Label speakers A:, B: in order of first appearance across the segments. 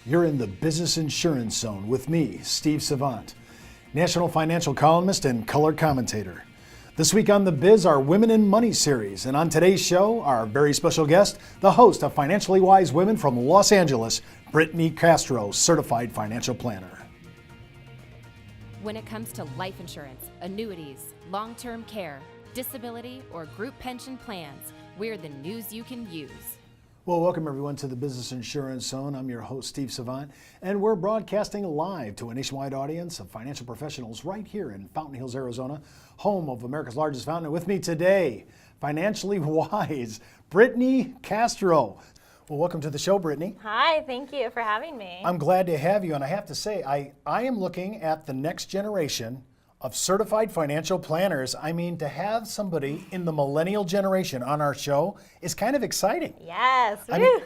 A: You're in the Business Insurance Zone with me, Steve Savant, national financial columnist and color commentator. This week on The Biz, our Women in Money series. And on today's show, our very special guest, the host of Financially Wise Women from Los Angeles, Brittany Castor, certified financial planner.
B: When it comes to life insurance, annuities, long-term care, disability, or group pension plans, we're the news you can use.
A: Well, welcome everyone to the Business Insurance Zone. I'm your host, Steve Savant, and we're broadcasting live to a nationwide audience of financial professionals right here in Fountain Hills, Arizona, home of America's largest fountain. And with me today, financially wise, Brittany Castor. Well, welcome to the show, Brittany.
C: Hi, thank you for having me.
A: I'm glad to have you, and I have to say, I am looking at the next generation of certified financial planners. I mean, to have somebody in the millennial generation on our show is kind of exciting.
C: Yes.
A: I mean,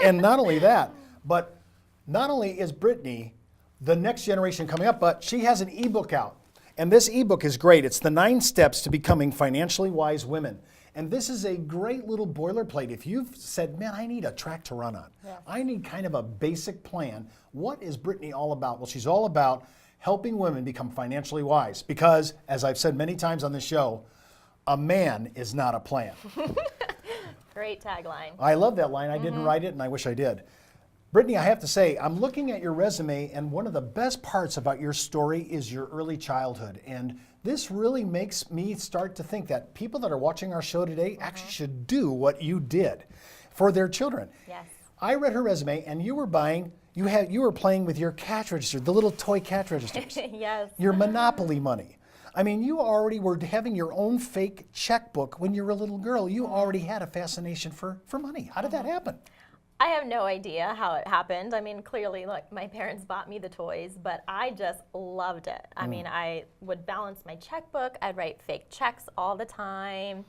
A: and not only that, but not only is Brittany the next generation coming up, but she has an ebook out. And this ebook is great. It's the 9 Steps to Becoming Financially Wise Women. And this is a great little boilerplate. If you've said, man, I need a track to run on. Yes. I need kind of a basic plan. What is Brittany all about? Well, she's all about helping women become financially wise because, as I've said many times on this show, a man is not a plan.
C: Great tagline.
A: I love that line. I didn't write it, and I wish I did. Brittany, I have to say, I'm looking at your resume, and one of the best parts about your story is your early childhood. And this really makes me start to think that people that are watching our show today actually should do what you did for their children.
C: Yes.
A: I read her resume, and you were buying, you were playing with your cash register, the little toy cash registers.
C: Yes.
A: Your Monopoly money. I mean, you already were having your own fake checkbook when you were a little girl. You already had a fascination for money. How did that happen?
C: I have no idea how it happened. I mean, clearly, like, my parents bought me the toys, but I just loved it. I mean, I would balance my checkbook. I'd write fake checks all the time.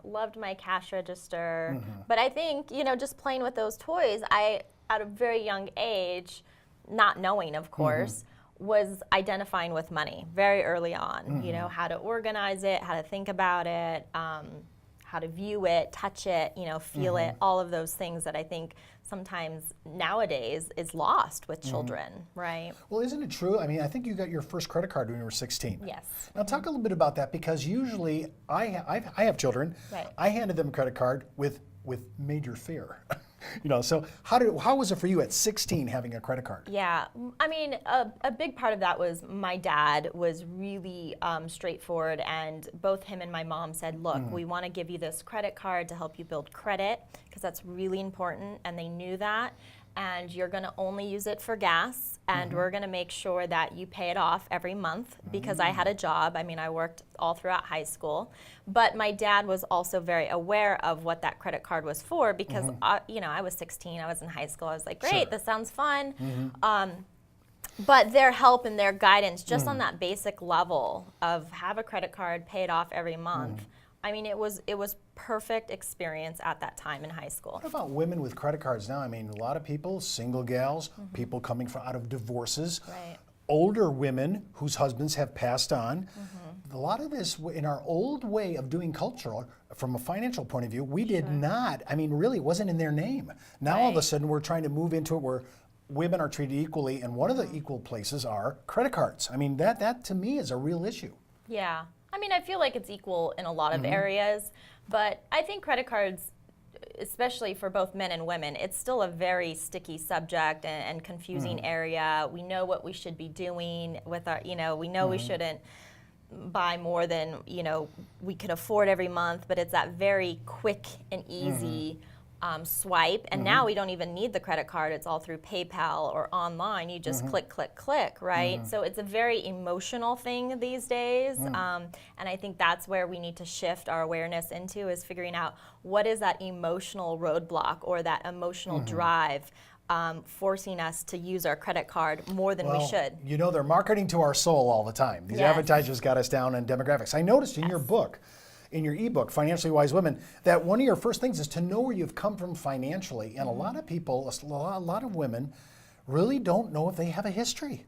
C: Loved my cash register. But I think, just playing with those toys, I, at a very young age, not knowing, of course, was identifying with money very early on. How to organize it, how to think about it, how to view it, touch it, feel it, all of those things that I think sometimes nowadays is lost with children, right?
A: Well, isn't it true? I mean, I think you got your first credit card when you were 16.
C: Yes.
A: Now talk a little bit about that, because usually I have children.
C: Right.
A: I handed them a credit card with major fear. So how was it for you at 16 having a credit card?
C: Yeah, I mean, a big part of that was my dad was really straightforward, and both him and my mom said, look, we want to give you this credit card to help you build credit, because that's really important, and they knew that, and you're going to only use it for gas, and we're going to make sure that you pay it off every month, because I had a job. I mean, I worked all throughout high school, but my dad was also very aware of what that credit card was for, because I was 16, I was in high school, I was like, great, this sounds fun. But their help and their guidance just on that basic level of have a credit card, pay it off every month. I mean, it was perfect experience at that time in high school.
A: What about women with credit cards now? I mean, a lot of people, single gals, people coming out of divorces, older women whose husbands have passed on. A lot of this, in our old way of doing culture, from a financial point of view, we did not, I mean, really, it wasn't in their name. Now all of a sudden we're trying to move into it where women are treated equally, and one of the equal places are credit cards. I mean, that to me is a real issue.
C: Yeah. I mean, I feel like it's equal in a lot of areas, but I think credit cards, especially for both men and women, it's still a very sticky subject and confusing area. We know what we should be doing with our, we know we shouldn't buy more than, we can afford every month, but it's that very quick and easy swipe, and now we don't even need the credit card. It's all through PayPal or online. You just click, click, click, right? So it's a very emotional thing these days, and I think that's where we need to shift our awareness into, is figuring out what is that emotional roadblock or that emotional drive forcing us to use our credit card more than we should.
A: They're marketing to our soul all the time. These advertisers got us down in demographics. I noticed in your book, in your ebook, Financially Wise Women, that one of your first things is to know where you've come from financially. And a lot of people, a lot of women, really don't know if they have a history.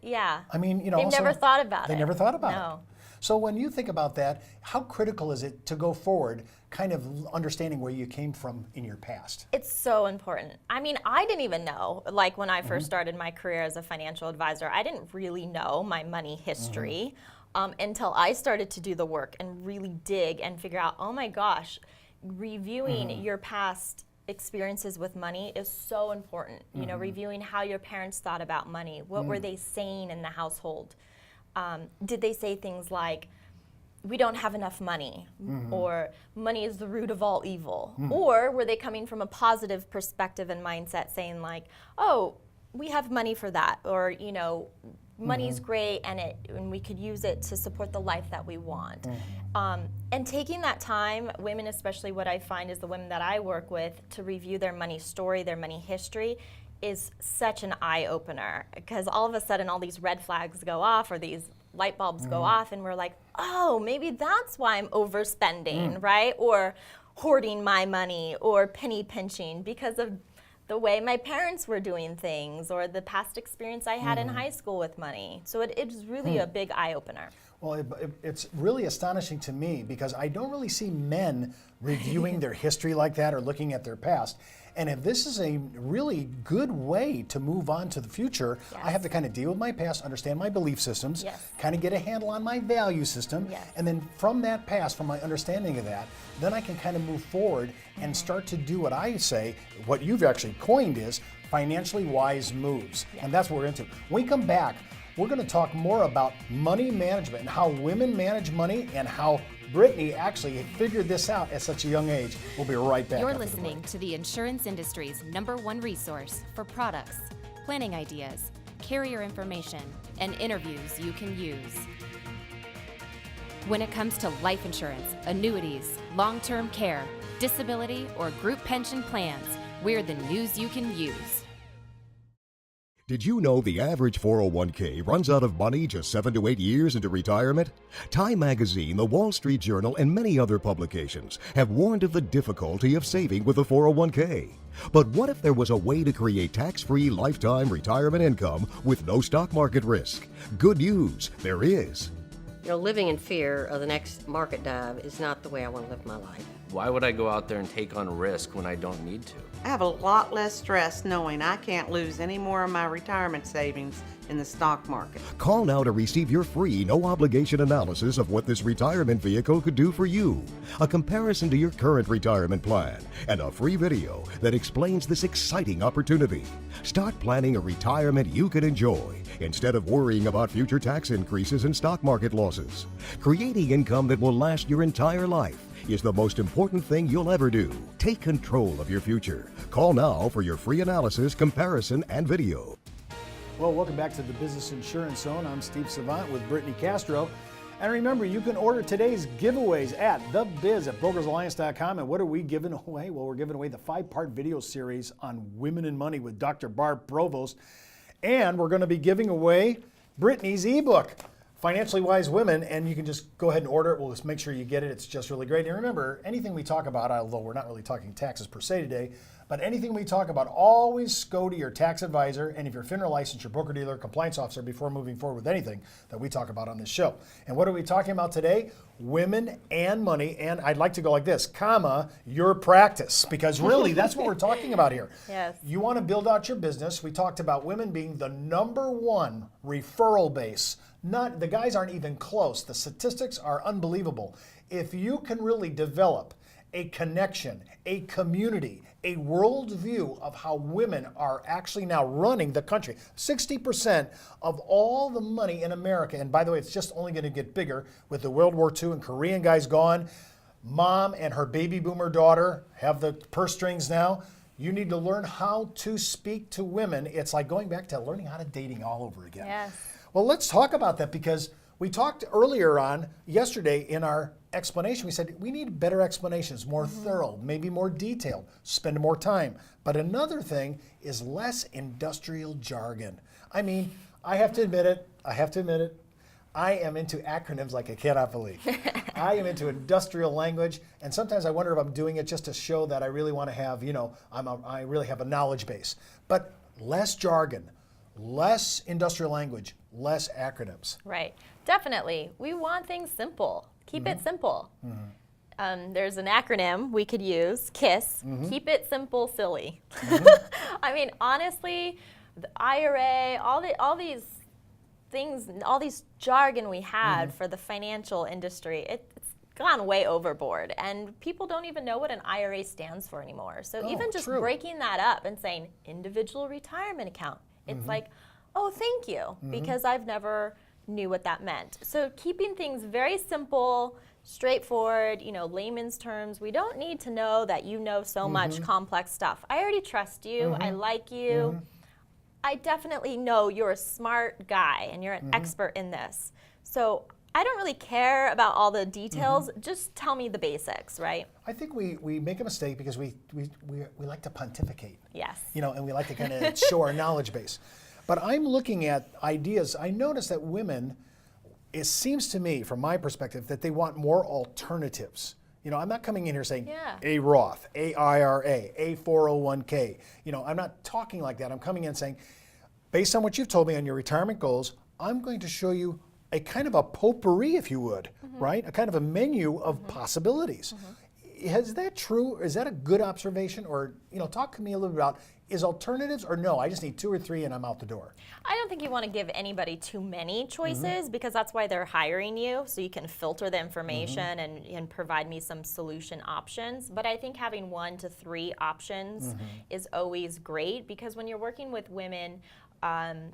C: Yeah.
A: I mean,
C: they've never thought about it.
A: They never thought about it. So when you think about that, how critical is it to go forward, kind of understanding where you came from in your past?
C: It's so important. I mean, I didn't even know, like when I first started my career as a financial advisor, I didn't really know my money history until I started to do the work and really dig and figure out, oh my gosh, reviewing your past experiences with money is so important. You know, reviewing how your parents thought about money. What were they saying in the household? Did they say things like, we don't have enough money, or money is the root of all evil? Or were they coming from a positive perspective and mindset saying like, oh, we have money for that, or, you know, money's great and we could use it to support the life that we want. And taking that time, women especially, what I find is the women that I work with, to review their money story, their money history, is such an eye-opener, because all of a sudden all these red flags go off, or these light bulbs go off, and we're like, oh, maybe that's why I'm overspending, right? Or hoarding my money, or penny pinching because of the way my parents were doing things, or the past experience I had in high school with money. So it is really a big eye-opener.
A: Well, it's really astonishing to me, because I don't really see men reviewing their history like that or looking at their past. And if this is a really good way to move on to the future, I have to kind of deal with my past, understand my belief systems, kind of get a handle on my value system, and then from that past, from my understanding of that, then I can kind of move forward and start to do what I say, what you've actually coined is financially wise moves. And that's what we're into. When we come back, we're going to talk more about money management and how women manage money, and how Brittany actually figured this out at such a young age. We'll be right back.
B: You're listening to the insurance industry's #1 resource for products, planning ideas, carrier information, and interviews you can use. When it comes to life insurance, annuities, long-term care, disability, or group pension plans, we're the news you can use.
D: Did you know the average 401k runs out of money just 7 to 8 years into retirement? Time Magazine, the Wall Street Journal, and many other publications have warned of the difficulty of saving with a 401k. But what if there was a way to create tax-free lifetime retirement income with no stock market risk? Good news, there is.
E: You know, living in fear of the next market dive is not the way I want to live my life.
F: Why would I go out there and take on risk when I don't need to?
G: I have a lot less stress knowing I can't lose any more of my retirement savings in the stock market.
D: Call now to receive your free, no-obligation analysis of what this retirement vehicle could do for you, a comparison to your current retirement plan, and a free video that explains this exciting opportunity. Start planning a retirement you can enjoy instead of worrying about future tax increases and stock market losses. Creating income that will last your entire life is the most important thing you'll ever do. Take control of your future. Call now for your free analysis, comparison, and video.
A: Well, welcome back to the Business Insurance Zone. I'm Steve Savant with Brittany Castor. And remember, you can order today's giveaways at thebiz@brokersalliance.com. And what are we giving away? Well, we're giving away the 5-part video series on women and money with Dr. Barb Provost. And we're going to be giving away Brittany's ebook, Financially Wise Women, and you can just go ahead and order it. We'll just make sure you get it. It's just really great. And remember, anything we talk about, although we're not really talking taxes per se today, but anything we talk about, always go to your tax advisor, and if you're FINRA licensed, your broker dealer, compliance officer, before moving forward with anything that we talk about on this show. And what are we talking about today? Women and money, and I'd like to go like this, comma, your practice, because really that's what we're talking about here.
C: Yes.
A: You want to build out your business. We talked about women being the #1 referral base. Not, the guys aren't even close. The statistics are unbelievable. If you can really develop a connection, a community, a worldview of how women are actually now running the country. 60% of all the money in America, and by the way, it's just only going to get bigger with the World War II and Korean guys gone. Mom and her baby boomer daughter have the purse strings now. You need to learn how to speak to women. It's like going back to learning how to dating all over again.
C: Yes.
A: Well, let's talk about that, because we talked earlier on yesterday in our explanation. We said we need better explanations, more thorough, maybe more detailed, spend more time. But another thing is less industrial jargon. I mean, I have to admit it. I am into acronyms like I cannot believe. I am into industrial language, and sometimes I wonder if I'm doing it just to show that I really want to have, I really have a knowledge base. But less jargon, Less industrial language, less acronyms.
C: Right. Definitely. We want things simple. Keep it simple. There's an acronym we could use, KISS. Keep it simple, silly. I mean, honestly, the IRA, all these things, all these jargon we had for the financial industry, it's gone way overboard, and people don't even know what an IRA stands for anymore. So even just breaking that up and saying individual retirement account, it's like, oh, thank you, because I've never knew what that meant. So keeping things very simple, straightforward, layman's terms. We don't need to know that you know so much complex stuff. I already trust you. I like you. I definitely know you're a smart guy and you're an expert in this. So I don't really care about all the details. Just tell me the basics, right?
A: I think we make a mistake because we like to pontificate.
C: Yes.
A: And we like to kind of show our knowledge base. But I'm looking at ideas. I notice that women, it seems to me, from my perspective, that they want more alternatives. I'm not coming in here saying a Roth, a IRA, a 401k. I'm not talking like that. I'm coming in saying, based on what you've told me on your retirement goals, I'm going to show you a kind of a potpourri, if you would, right? A kind of a menu of possibilities. Is that true? Is that a good observation? Or, talk to me a little bit about, is alternatives, or no, I just need 2 or 3 and I'm out the door?
C: I don't think you want to give anybody too many choices because that's why they're hiring you, so you can filter the information and provide me some solution options. But I think having 1 to 3 options is always great, because when you're working with women,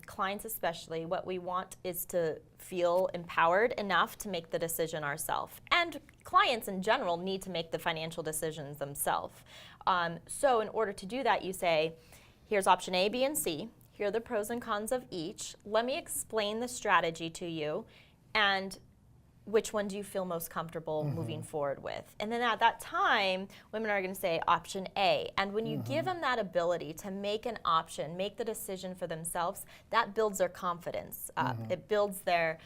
C: clients especially, what we want is to feel empowered enough to make the decision ourselves. And clients in general need to make the financial decisions themselves. So in order to do that, you say, here's option A, B, and C. Here are the pros and cons of each. Let me explain the strategy to you, and which one do you feel most comfortable moving forward with? And then at that time, women are going to say option A. And when you give them that ability to make an option, make the decision for themselves, that builds their confidence up. It builds their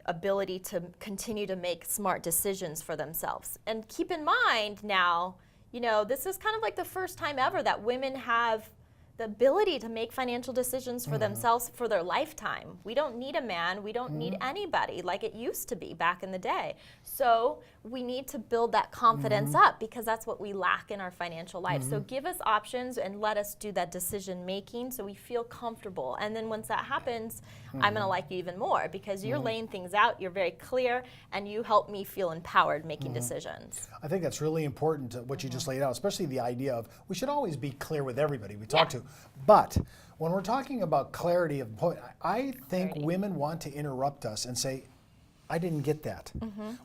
C: ability to continue to make smart decisions for themselves. And keep in mind now, this is kind of like the first time ever that women have the ability to make financial decisions for themselves for their lifetime. We don't need a man, we don't need anybody like it used to be back in the day. So we need to build that confidence up, because that's what we lack in our financial life. So give us options and let us do that decision making so we feel comfortable. And then once that happens, I'm gonna like you even more, because you're laying things out, you're very clear, and you help me feel empowered making decisions.
A: I think that's really important, what you just laid out, especially the idea of we should always be clear with everybody we talk to. But when we're talking about clarity of point, I think women want to interrupt us and say, I didn't get that.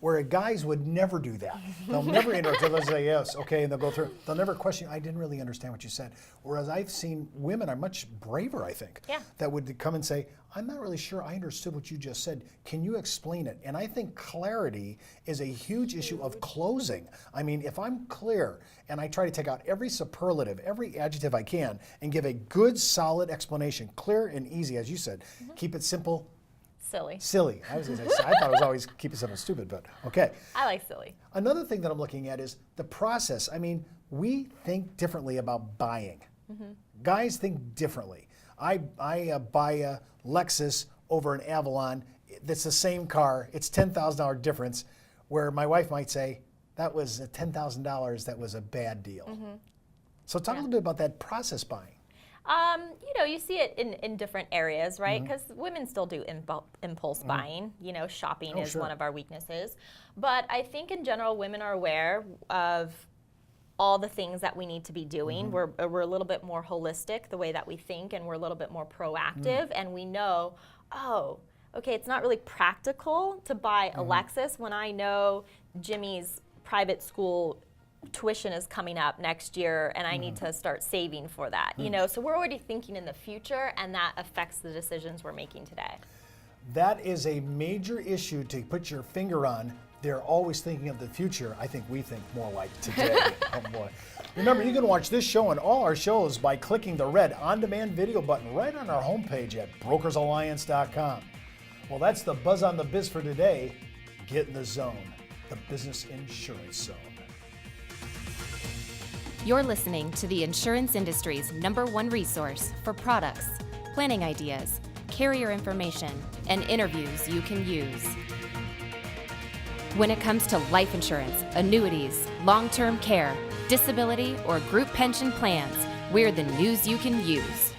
A: Where guys would never do that. They'll never interrupt. They'll say yes, okay, and they'll go through. They'll never question, I didn't really understand what you said. Whereas I've seen women are much braver, I think, that would come and say, I'm not really sure I understood what you just said. Can you explain it? And I think clarity is a huge issue of closing. I mean, if I'm clear and I try to take out every superlative, every adjective I can, and give a good, solid explanation, clear and easy, as you said, keep it simple. Silly. I thought it was always keep it simple, stupid, but okay.
C: I like silly.
A: Another thing that I'm looking at is the process. I mean, we think differently about buying. Guys think differently. I buy a Lexus over an Avalon. That's the same car. It's $10,000 difference, where my wife might say, that was $10,000, that was a bad deal. So talk a little bit about that process buying.
C: You see it in different areas, right? Because women still do impulse buying. Shopping is one of our weaknesses. But I think in general, women are aware of all the things that we need to be doing. We're a little bit more holistic the way that we think, and we're a little bit more proactive, and we know, oh, okay, it's not really practical to buy a Lexus when I know Jimmy's private school tuition is coming up next year and I need to start saving for that. So we're already thinking in the future, and that affects the decisions we're making today.
A: That is a major issue to put your finger on. They're always thinking of the future. I think we think more like today. Oh boy. Remember, you can watch this show and all our shows by clicking the red on-demand video button right on our homepage at brokersalliance.com. Well, that's the Buzz on the Biz for today. Get in the zone, the business insurance zone.
B: You're listening to the insurance industry's #1 resource for products, planning ideas, carrier information, and interviews you can use. When it comes to life insurance, annuities, long-term care, disability, or group pension plans, we're the news you can use.